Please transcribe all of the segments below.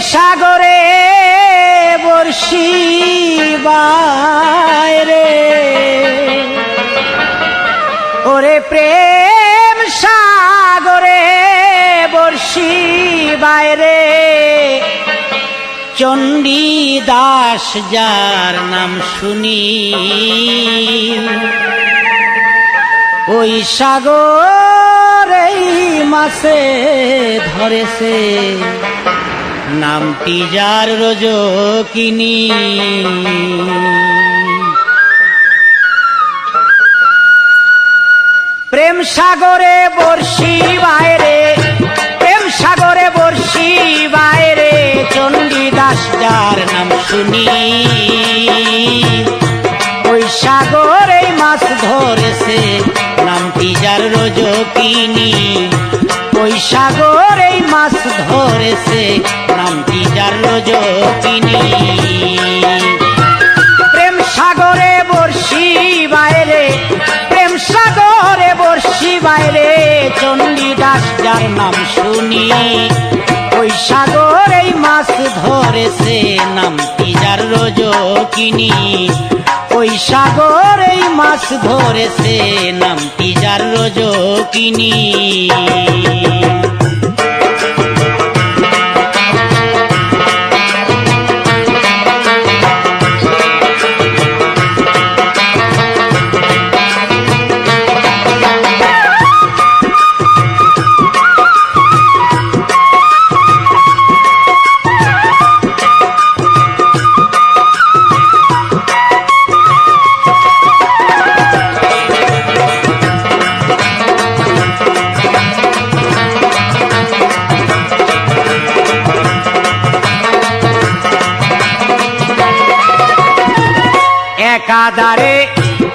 সাগরে বর্ষি বাইরে, ওরে প্রেম সাগরে বর্ষি বাইরে, চণ্ডী দাস যার নাম শুনি, ওই সাগরেই মাছে ধরেছে, নামটি যার রজকিনী। প্রেম সাগরে বর্ষি বাইরে, প্রেম সাগরে বর্ষি বাইরে, চণ্ডী দাস যার নাম শুনি, ওই সাগরে মাছ ধরেছে, নামটি যার রজকিনী। ওই সাগরে মাছ ধরেছে, নামটি যার রজকিনী। প্রেম সাগরে বর্ষি বাইরে, প্রেম সাগরে বর্ষি বাইরে, চণ্ডী দাস যার নাম শুনি, ওই সাগরে মাছ ধরেছে, নামটি যার রজকিনী। ওই সাগরে মাছ ধরেছে, নামটি যার রজকিনী। একাধারে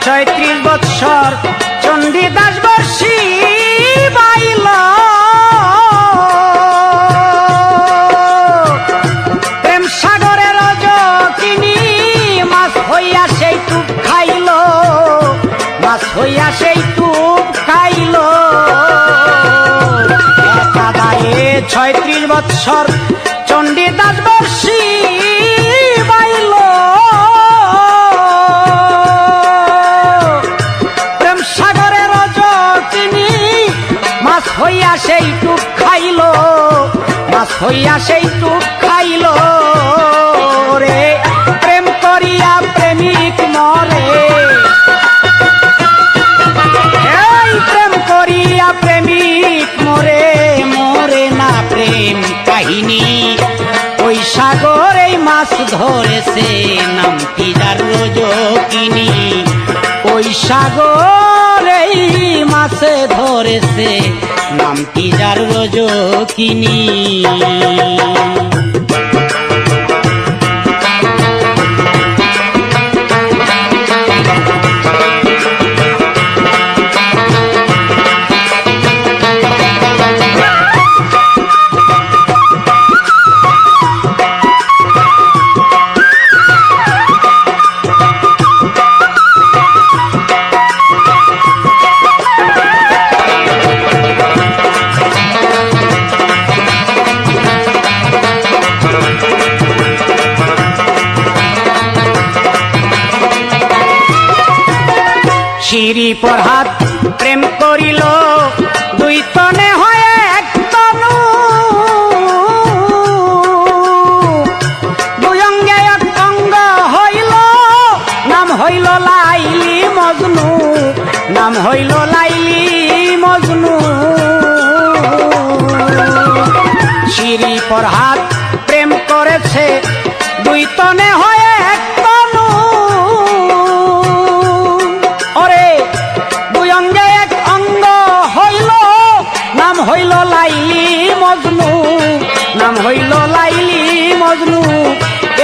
৩৬ বৎসর চণ্ডী দাস বর্ষি বাইল, প্রেম সাগরে রজকিনী মাছ হইয়া সেই টুপ খাইল, মাছ হইয়া সেই টুপ খাইল। একাধারে ৩৬ বৎসর চণ্ডী দাস বর্ষি বাইল, হইয়া সেই টুক খাইল, মাছ হইয়া সেই টুক খাইল। রে প্রেম করিয়া প্রেমিক মরে, এই প্রেম করিয়া প্রেমিক মরে, মরে না প্রেম কাহিনী। ওই সাগরে মাছ ধরেছে, নামটি যার রজকিনী। ওই সাগরে মাছে ধরেছে, নামটি যার রজকিনী। শিরি পর হাত প্রেম করিল, দুই তনে হয়ে এক তনু, দুই অঙ্গে এক অঙ্গ হইল, নাম হইল লাইলি মজনু, নাম হইল লাইলি মজনু। শিরি পর হাত প্রেম করেছে, দুই তনে হয়ে এক তনু, নাম হইল লাইলি মজনু, নাম হইল লাইলি মজনু।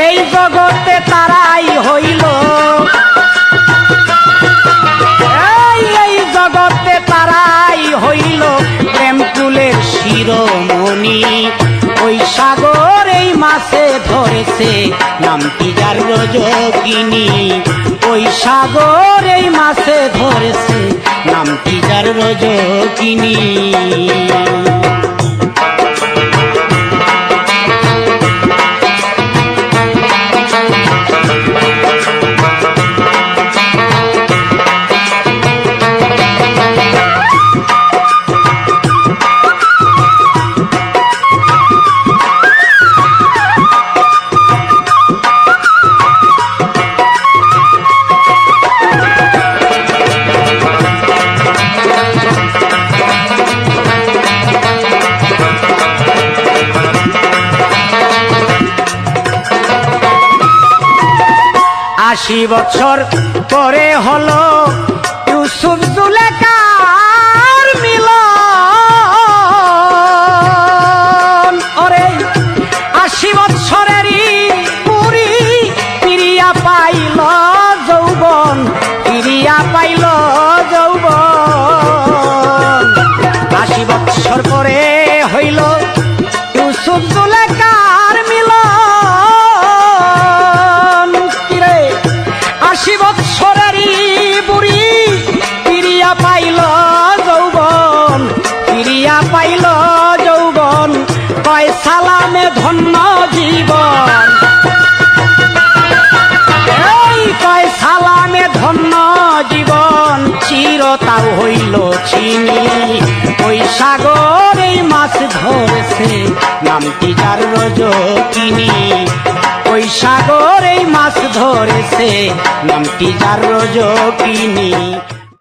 এই জগতে তারাই হইল, এই জগতে তারাই হইল প্রেম কুলের শিরোমণি। ওই সাগরে মাছে ধরেছে, নামটি যার রজকিনী। ওই সাগরে মাছে ধরেছে, নামটি যার রজকিনী। 80 বছর পরে হলো ইউসুফ জুলেখার মিলন। ওরে 80 বছরেরই পুরি ফিরিয়া পাইল যৌবন, ফিরিয়া পাইল যৌবন। 80 বছর পরে হইল ইউসুফ জুলেখার মিলন। কিরে 80 বছরেরই বুড়ি ফিরিয়া পাইল যৌবন, ফিরিয়া পাইল যৌবন। কয় সালামে ধন্য জীবন, এই কয় সালামে ধন্য জীবন। চিরতাও হইল চিনি ওই সাগরে মাছ ধরেছে, নামটি যার রজকিনী। ওই সাগরে মাছ ধরেছে, নামটি যার রজকিনী।